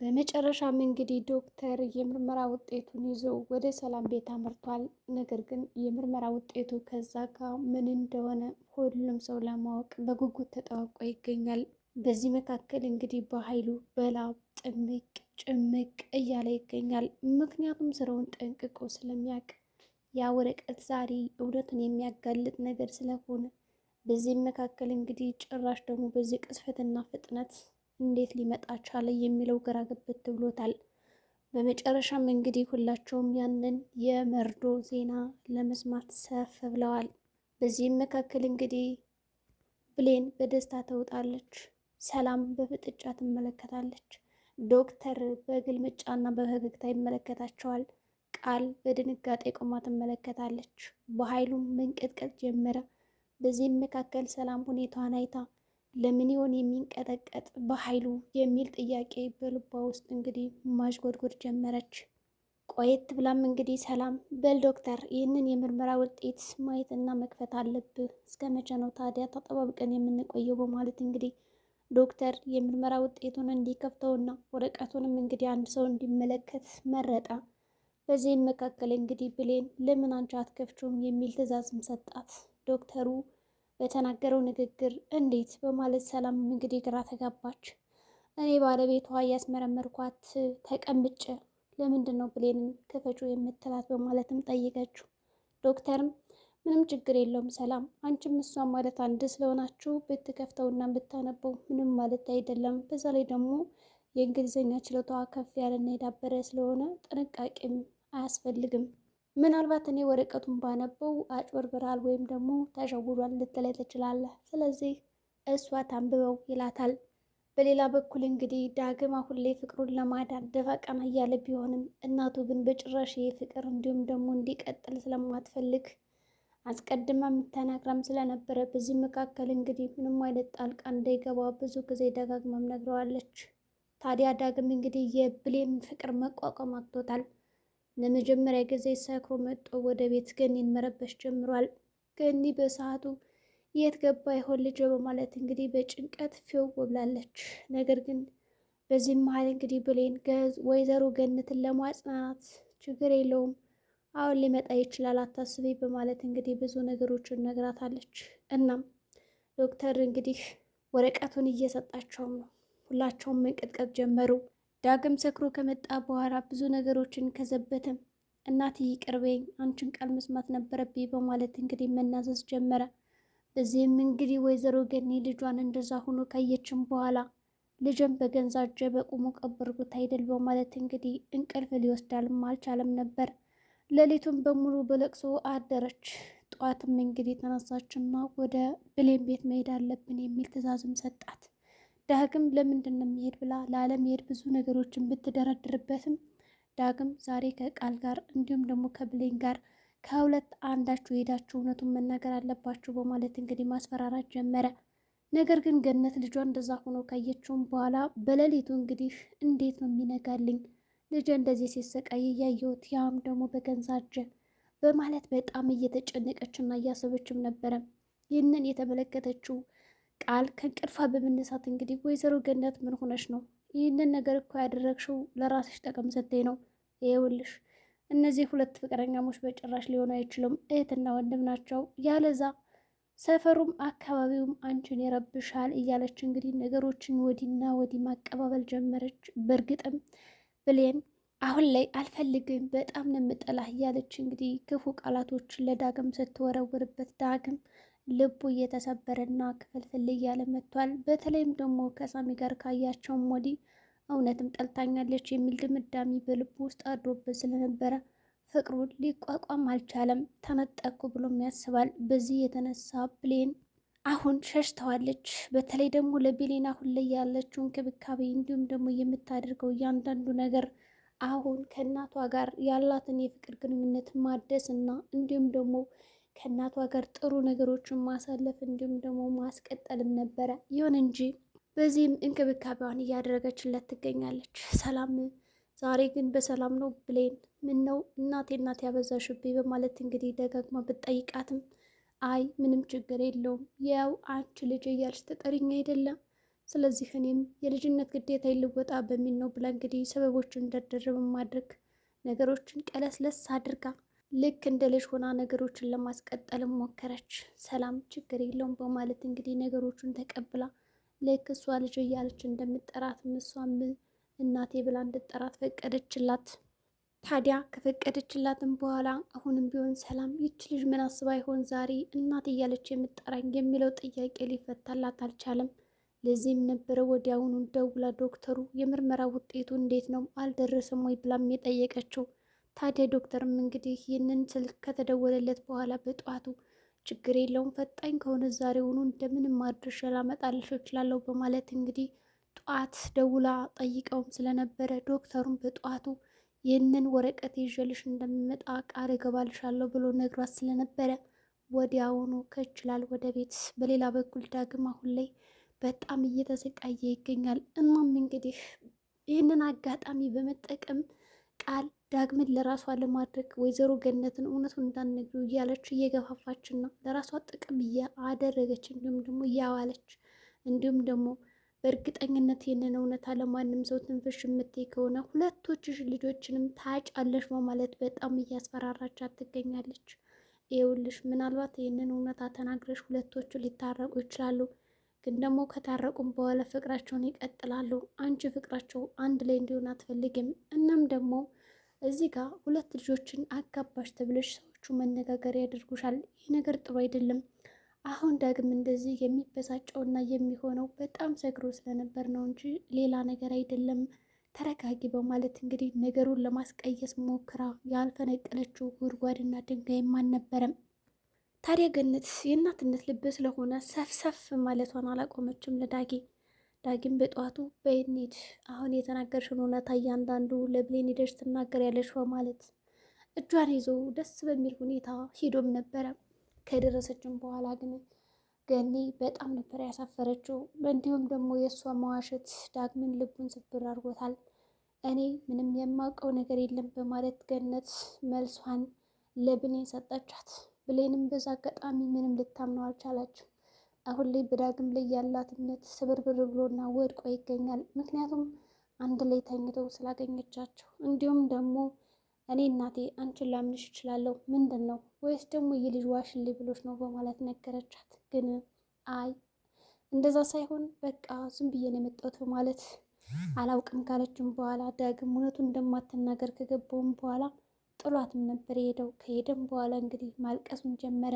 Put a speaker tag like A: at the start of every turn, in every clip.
A: በመጨረሻም እንግዲህ ዶክተር የምርመራ ውጤቱን ይዞ ወደ ሰላም ቤት አምርቷል። ነገር ግን የምርመራ ውጤቱ ከዛ ጋር ምን እንደሆነ ሁሉም ሰው ለማወቅ በጉጉት ተጠባብቆ ይገኛል። በዚህ መካከል እንግዲህ በኃይሉ በላብ ጥምቅ ጭምቅ እያለ ይገኛል። ምክንያቱም ስራውን ጠንቅቆ ስለሚያውቅ ያ ወረቀት ዛሬ እውነትን የሚያጋልጥ ነገር ስለሆነ፣ በዚህም መካከል እንግዲህ ጭራሽ ደግሞ በዚህ ቅስፈትና ፍጥነት እንዴት ሊመጣ ቻለ የሚለው ግራ ገብት ብሎታል። በመጨረሻም እንግዲህ ሁላቸውም ያንን የመርዶ ዜና ለመስማት ሰፍ ብለዋል። በዚህም መካከል እንግዲህ ብሌን በደስታ ተውጣለች፣ ሰላም በፍጥጫ ትመለከታለች፣ ዶክተር በግልምጫና በፈገግታ ይመለከታቸዋል። ቃል በድንጋጤ ቆማ ትመለከታለች። በኃይሉም መንቀጥቀጥ ጀመረ። በዚህም መካከል ሰላም ሁኔታዋን አይታ ለምን ይሆን የሚንቀጠቀጥ በኃይሉ የሚል ጥያቄ በልቧ ውስጥ እንግዲህ ማሽጎድጎድ ጀመረች። ቆየት ብላም እንግዲህ ሰላም በል ዶክተር ይህንን የምርመራ ውጤት ማየትና መክፈት አለብህ፣ እስከ መቼ ነው ታዲያ ተጠባብቀን የምንቆየው? በማለት እንግዲህ ዶክተር የምርመራ ውጤቱን እንዲከፍተውና ወረቀቱንም እንግዲህ አንድ ሰው እንዲመለከት መረጣ። በዚህም መካከል እንግዲህ ብሌን ለምን አንቺ አትከፍቹም የሚል ትዕዛዝም ሰጣት። ዶክተሩ በተናገረው ንግግር እንዴት በማለት ሰላም እንግዲህ ግራ ተጋባች። እኔ ባለቤቷ እያስመረመርኳት ተቀምጬ ለምንድን ነው ብሌንን ክፈቹ የምትላት? በማለትም ጠይቀችው። ዶክተርም ምንም ችግር የለውም ሰላም፣ አንቺም እሷም ማለት አንድ ስለሆናችሁ ብትከፍተውና ብታነበው ምንም ማለት አይደለም። በዛ ላይ ደግሞ የእንግሊዝኛ ችሎታዋ ከፍ ያለና የዳበረ ስለሆነ ጥንቃቄም አያስፈልግም። ምናልባት እኔ ወረቀቱን ባነበው አጭበርብራል ወይም ደግሞ ተሸውዷል ልትለይ ትችላለህ። ስለዚህ እሷ ታንብበው ይላታል። በሌላ በኩል እንግዲህ ዳግም አሁን ላይ ፍቅሩን ለማዳን ደፋ ቀና እያለ ቢሆንም እናቱ ግን በጭራሽ ፍቅር እንዲሁም ደግሞ እንዲቀጥል ስለማትፈልግ አስቀድማ ተናግራም ስለነበረ በዚህ መካከል እንግዲህ ምንም አይነት ጣልቃ እንዳይገባ ብዙ ጊዜ ደጋግማም ነግረዋለች። ታዲያ ዳግም እንግዲህ የብሌን ፍቅር መቋቋም አቅቶታል። ለመጀመሪያ ጊዜ ሰክሮ መጥቶ ወደ ቤት ገኒን መረበሽ ጀምሯል። ገኒ በሰዓቱ የት ገባ ይሆን ልጅ በማለት እንግዲህ በጭንቀት ፊው ብላለች። ነገር ግን በዚህ መሀል እንግዲህ ብሌን ወይዘሮ ገነትን ለማጽናናት ችግር የለውም አሁን ሊመጣ ይችላል አታስቢ በማለት እንግዲህ ብዙ ነገሮችን ነግራታለች። እናም ዶክተር እንግዲህ ወረቀቱን እየሰጣቸው ነው። ሁላቸውም መንቀጥቀጥ ጀመሩ። ዳግም ሰክሮ ከመጣ በኋላ ብዙ ነገሮችን ከዘበተም እናት ይቅርበኝ አንቺን ቃል መስማት ነበረብኝ በማለት እንግዲህ መናዘዝ ጀመረ። በዚህም እንግዲህ ወይዘሮ ገኒ ልጇን እንደዛ ሆኖ ካየችም በኋላ ልጅን በገንዛ እጄ በቁሙ ቀበርኩት አይደል በማለት እንግዲህ እንቅልፍ ሊወስዳልም አልቻለም ነበር። ሌሊቱን በሙሉ በለቅሶ አደረች። ጠዋትም እንግዲህ ተነሳችና ወደ ብሌን ቤት መሄድ አለብን የሚል ትዕዛዝም ሰጣት። ዳግም ለምንድን ነው የሚሄድ ብላ ላለመሄድ ብዙ ነገሮችን ብትደረድርበትም ዳግም ዛሬ ከቃል ጋር እንዲሁም ደግሞ ከብሌን ጋር ከሁለት አንዳችሁ ሄዳችሁ እውነቱን መናገር አለባችሁ በማለት እንግዲህ ማስፈራራት ጀመረ። ነገር ግን ገነት ልጇ እንደዛ ሆኖ ካየችውም በኋላ በሌሊቱ እንግዲህ እንዴት ነው የሚነጋልኝ ልጅ እንደዚህ ሲሰቃይ እያየሁት ያም ደግሞ በገንዛ እጄ በማለት በጣም እየተጨነቀችና እያሰበችም ነበረ። ይህንን የተመለከተችው ቃል ከእንቅልፏ በመነሳት እንግዲህ ወይዘሮ ገነት ምን ሆነሽ ነው? ይህንን ነገር እኮ ያደረግሽው ለራስሽ ጠቀም ስትይ ነው። ይኸውልሽ እነዚህ ሁለት ፍቅረኛሞች በጭራሽ ሊሆኑ አይችሉም፣ እህትና ወንድም ናቸው። ያለዛ ሰፈሩም አካባቢውም አንቺን ይረብሻል እያለች እንግዲህ ነገሮችን ወዲና ወዲህ ማቀባበል ጀመረች። በእርግጥም ብሌን አሁን ላይ አልፈልግም በጣም ነው የምጠላህ እያለች እንግዲህ ክፉ ቃላቶችን ለዳግም ስትወረውርበት ዳግም ልቡ እየተሰበረና ክፍልፍል እያለ መጥቷል። በተለይም ደግሞ ከሳሚ ጋር ካያቸውም ወዲህ እውነትም ጠልታኛለች የሚል ድምዳሜ በልቡ ውስጥ አድሮበት ስለነበረ ፍቅሩን ሊቋቋም አልቻለም። ተነጠቁ ብሎም ያስባል። በዚህ የተነሳ ብሌን አሁን ሸሽተዋለች። በተለይ ደግሞ ለብሌን አሁን ላይ ያለችው እንክብካቤ እንዲሁም ደግሞ የምታደርገው እያንዳንዱ ነገር አሁን ከእናቷ ጋር ያላትን የፍቅር ግንኙነት ማደስ እና እንዲሁም ደግሞ ከእናቷ ጋር ጥሩ ነገሮችን ማሳለፍ እንዲሁም ደግሞ ማስቀጠልም ነበረ። ይሁን እንጂ በዚህም እንክብካቤዋን እያደረገችለት ትገኛለች። ሰላም ዛሬ ግን በሰላም ነው ብሌን? ምን ነው እናቴ ያበዛሽብኝ በማለት እንግዲህ ደጋግማ ብትጠይቃትም አይ ምንም ችግር የለውም ያው አንቺ ልጅ እያልሽ ተጠሪኝ አይደለም ስለዚህ እኔም የልጅነት ግዴታ ይልወጣ በሚል ነው ብላ እንግዲህ ሰበቦችን ደርድር በማድረግ ነገሮችን ቀለስለስ አድርጋ ልክ እንደ ልጅ ሆና ነገሮችን ለማስቀጠል ሞከረች። ሰላም ችግር የለውም በማለት እንግዲህ ነገሮቹን ተቀብላ ልክ እሷ ልጅ እያለች እንደምጠራት እሷም እናቴ ብላ እንድጠራት ፈቀደችላት። ታዲያ ከፈቀደችላትም በኋላ አሁንም ቢሆን ሰላም ይች ልጅ ምን አስባ ይሆን ዛሬ እናቴ እያለች የምጠራኝ የሚለው ጥያቄ ሊፈታላት አልቻለም። ለዚህም ነበረ ወዲያውኑ ደውላ ዶክተሩ የምርመራ ውጤቱ እንዴት ነው አልደረሰም ወይ ብላም የጠየቀችው። ታዲያ ዶክተርም እንግዲህ ይህንን ስልክ ከተደወለለት በኋላ በጠዋቱ ችግር የለውም ፈጣኝ ከሆነ ዛሬውኑ እንደምንም አድርሼ ላመጣልሽ እችላለሁ በማለት እንግዲህ ጠዋት ደውላ ጠይቀውም ስለነበረ ዶክተሩም በጠዋቱ ይህንን ወረቀት ይዤልሽ እንደምመጣ ቃል እገባልሻለሁ ብሎ ነግሯት ስለነበረ ወዲያውኑ ከችላል ወደ ቤት። በሌላ በኩል ዳግም አሁን ላይ በጣም እየተሰቃየ ይገኛል። እናም እንግዲህ ይህንን አጋጣሚ በመጠቀም ቃል ዳግምን ለራሷ ለማድረግ ወይዘሮ ገነትን እውነቱን እንዳትነግሪው እያለች እየገፋፋችና ለራሷ ጥቅም እያደረገች እንዲሁም ደግሞ እያዋለች እንዲሁም ደግሞ በእርግጠኝነት ይህንን እውነታ ለማንም ሰው ትንፍሽ የምትይ ከሆነ ሁለቶችሽ ልጆችንም ታጫለሽ በማለት በጣም እያስፈራራቻት ትገኛለች። ይኸውልሽ ምናልባት ይህንን እውነታ ተናግረሽ ሁለቶቹ ሊታረቁ ይችላሉ፣ ግን ደግሞ ከታረቁም በኋላ ፍቅራቸውን ይቀጥላሉ። አንቺ ፍቅራቸው አንድ ላይ እንዲሆን አትፈልግም። እናም ደግሞ እዚህ ጋር ሁለት ልጆችን አጋባሽ ተብለሽ ሰዎቹ መነጋገር ያደርጉሻል። ይህ ነገር ጥሩ አይደለም። አሁን ዳግም እንደዚህ የሚበሳጨውና የሚሆነው በጣም ሰክሮ ስለነበር ነው እንጂ ሌላ ነገር አይደለም። ተረጋጊ በማለት እንግዲህ ነገሩን ለማስቀየስ ሞክራ ያልፈነቀለችው ጉድጓድና ድንጋይም አልነበረም። ታዲያ ገነት የእናትነት ልብ ስለሆነ ሰፍሰፍ ማለቷን አላቆመችም ለዳጊ። ዳጊም በጠዋቱ በይኔድ አሁን የተናገርሽን እውነታ እያንዳንዱ ለብሌን ሄደሽ ትናገሪያለሽ በማለት እጇን ይዞ ደስ በሚል ሁኔታ ሂዶም ነበረ። ከደረሰችም በኋላ ግን ገኒ በጣም ነበር ያሳፈረችው። እንዲሁም ደግሞ የእሷ መዋሸት ዳግምን ልቡን ስብር አድርጎታል። እኔ ምንም የማውቀው ነገር የለም በማለት ገነት መልሷን ለብሌን ሰጠቻት። ብሌንም በዛ አጋጣሚ ምንም ልታምነው አልቻላችም። አሁን ላይ በዳግም ላይ ያላት እምነት ስብርብር ብሎና ወድቆ ይገኛል። ምክንያቱም አንድ ላይ ተኝተው ስላገኘቻቸው እንዲሁም ደግሞ እኔ እናቴ አንቺን ላምንሽ እችላለሁ፣ ምንድን ነው ወይስ ደግሞ የልጅ ዋሽልኝ ብሎች ነው በማለት ነገረቻት። ግን አይ እንደዛ ሳይሆን በቃ ዝም ብዬ ነው የመጣሁት በማለት አላውቅም ካለችም በኋላ ዳግም እውነቱን እንደማትናገር ከገባውም በኋላ ጥሏትም ነበር የሄደው። ከሄደም በኋላ እንግዲህ ማልቀሱን ጀመረ።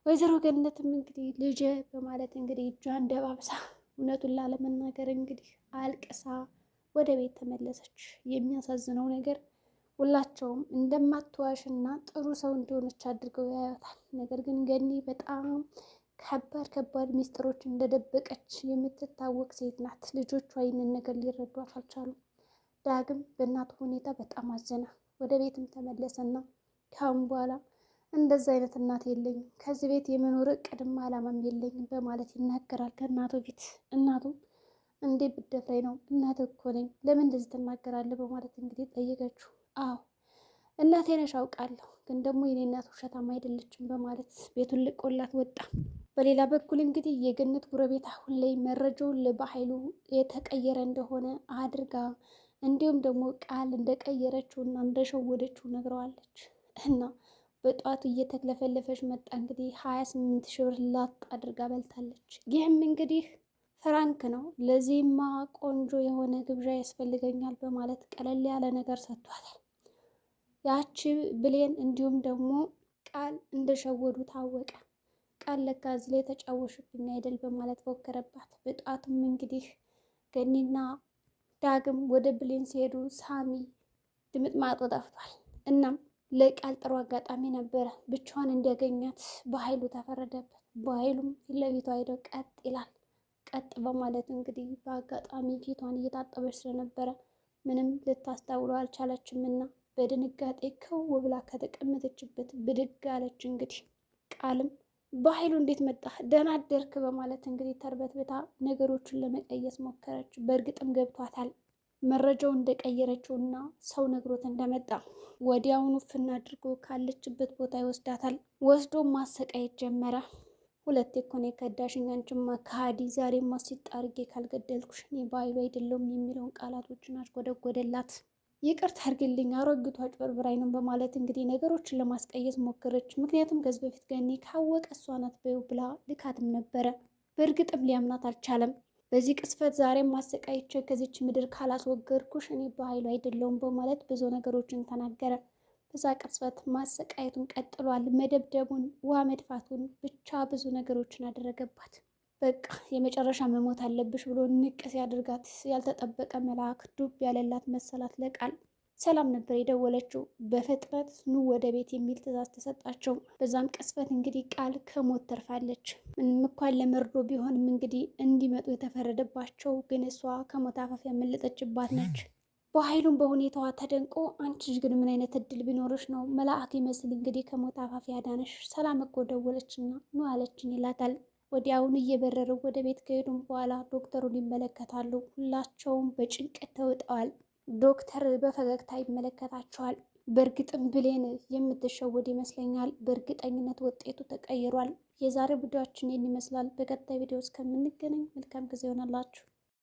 A: ወይዘሮ ገነትም እንግዲህ ልጄ በማለት እንግዲህ እጇን ደባብሳ እውነቱን ላለመናገር እንግዲህ አልቅሳ ወደ ቤት ተመለሰች። የሚያሳዝነው ነገር ሁላቸውም እንደማትዋሽና ጥሩ ሰው እንደሆነች አድርገው ያያታል። ነገር ግን ገኒ በጣም ከባድ ሚስጥሮች እንደደበቀች የምትታወቅ ሴት ናት። ልጆቿ ይህንን ነገር ሊረዷት አልቻሉም። ዳግም በእናቱ ሁኔታ በጣም አዘነ። ወደ ቤትም ተመለሰና ካሁን በኋላ እንደዛ አይነት እናት የለኝም፣ ከዚህ ቤት የመኖር እቅድም አላማም የለኝም በማለት ይናገራል ከእናቱ ፊት። እናቱም እንዴ ብትደፍረኝ ነው? እናት እኮ ነኝ፣ ለምን እንደዚህ ትናገራለህ? በማለት እንግዲህ ጠየቀችው። አዎ እናቴ ነሽ አውቃለሁ፣ ግን ደግሞ የኔ እናት ውሸታም አይደለችም በማለት ቤቱን ልቆላት ወጣ። በሌላ በኩል እንግዲህ የገነት ጉረቤት አሁን ላይ መረጃውን በኃይሉ የተቀየረ እንደሆነ አድርጋ እንዲሁም ደግሞ ቃል እንደቀየረችው እና እንደሸወደችው ነግረዋለች። እና በጠዋቱ እየተክለፈለፈች መጣ። እንግዲህ 28 ሺህ ብር ላጥ አድርጋ በልታለች። ይህም እንግዲህ ፍራንክ ነው። ለዚህማ ቆንጆ የሆነ ግብዣ ያስፈልገኛል በማለት ቀለል ያለ ነገር ሰጥቷታል። ያቺ ብሌን እንዲሁም ደግሞ ቃል እንደሸወዱ ታወቀ። ቃል ለካ እዚህ ላይ ተጫወሽብኝ አይደል በማለት ፎከረባት። በጠዋቱም እንግዲህ ገኒና ዳግም ወደ ብሌን ሲሄዱ ሳሚ ድምጥማጡ ጠፍቷል። እናም ለቃል ጥሩ አጋጣሚ ነበረ። ብቻዋን እንዲያገኛት በኃይሉ ተፈረደበት። በኃይሉም ፊት ለፊቷ ሄደው ቀጥ ይላል። ቀጥ በማለት እንግዲህ በአጋጣሚ ፊቷን እየታጠበች ስለነበረ ምንም ልታስታውለው አልቻለችም እና በድንጋጤ ከው ብላ ከተቀመጠችበት ብድግ አለች። እንግዲህ ቃልም በኃይሉ እንዴት መጣ ደህና አደርክ በማለት እንግዲህ ተርበትብታ ነገሮችን ለመቀየስ ሞከረች። በእርግጥም ገብቷታል መረጃው እንደቀየረችው እና ሰው ነግሮት እንደመጣ። ወዲያውኑ ፍና አድርጎ ካለችበት ቦታ ይወስዳታል። ወስዶ ማሰቃየት ጀመረ። ሁለቴ እኮ ነው የከዳሽኝ፣ አንቺማ ከሃዲ፣ ዛሬማ ሲጥ አድርጌ ካልገደልኩሽ እኔ በኃይሉ አይደለሁም የሚለውን ቃላቶችን አሽጎደጎደላት። ይቅርታ አድርግልኝ አሮጊቷ አጭበርብራኝ ነው በማለት እንግዲህ ነገሮችን ለማስቀየስ ሞከረች። ምክንያቱም ከዚህ በፊት ገኒ ካወቀ እሷ ናት በይው ብላ ልካትም ነበረ። በእርግጥም ሊያምናት አልቻለም። በዚህ ቅስፈት ዛሬም ማሰቃይቼ ከዚች ምድር ካላስወገድኩሽ እኔ በኃይሉ አይደለሁም በማለት ብዙ ነገሮችን ተናገረ። በዛ ቅስፈት ማሰቃየቱን ቀጥሏል። መደብደቡን፣ ውሃ መድፋቱን፣ ብቻ ብዙ ነገሮችን አደረገባት። በቃ የመጨረሻ መሞት አለብሽ ብሎ ንቅስ ያድርጋት ያልተጠበቀ መልአክ ዱብ ያለላት መሰላት። ለቃል ሰላም ነበር የደወለችው። በፍጥነት ኑ ወደ ቤት የሚል ትዕዛዝ ተሰጣቸው። በዛም ቅስፈት እንግዲህ ቃል ከሞት ተርፋለች። ምንም እንኳን ለመርዶ ቢሆንም እንግዲህ እንዲመጡ የተፈረደባቸው ግን እሷ ከሞት አፋፍ ያመለጠችባት ነች። በኃይሉም በሁኔታዋ ተደንቆ አንቺ ግን ምን አይነት እድል ቢኖርሽ ነው መልአክ ይመስል እንግዲህ ከሞት አፋፍ ያዳነሽ? ሰላም እኮ ደወለችና ኑ አለችን ይላታል። ወዲያውኑ እየበረሩ ወደ ቤት ከሄዱም በኋላ ዶክተሩን ይመለከታሉ። ሁላቸውም በጭንቀት ተውጠዋል። ዶክተር በፈገግታ ይመለከታቸዋል። በእርግጥም ብሌን የምትሸወድ ይመስለኛል። በእርግጠኝነት ውጤቱ ተቀይሯል። የዛሬው ቪዲዮአችን ይህን ይመስላል። በቀጣይ ቪዲዮ እስከምንገናኝ መልካም ጊዜ ይሆናላችሁ።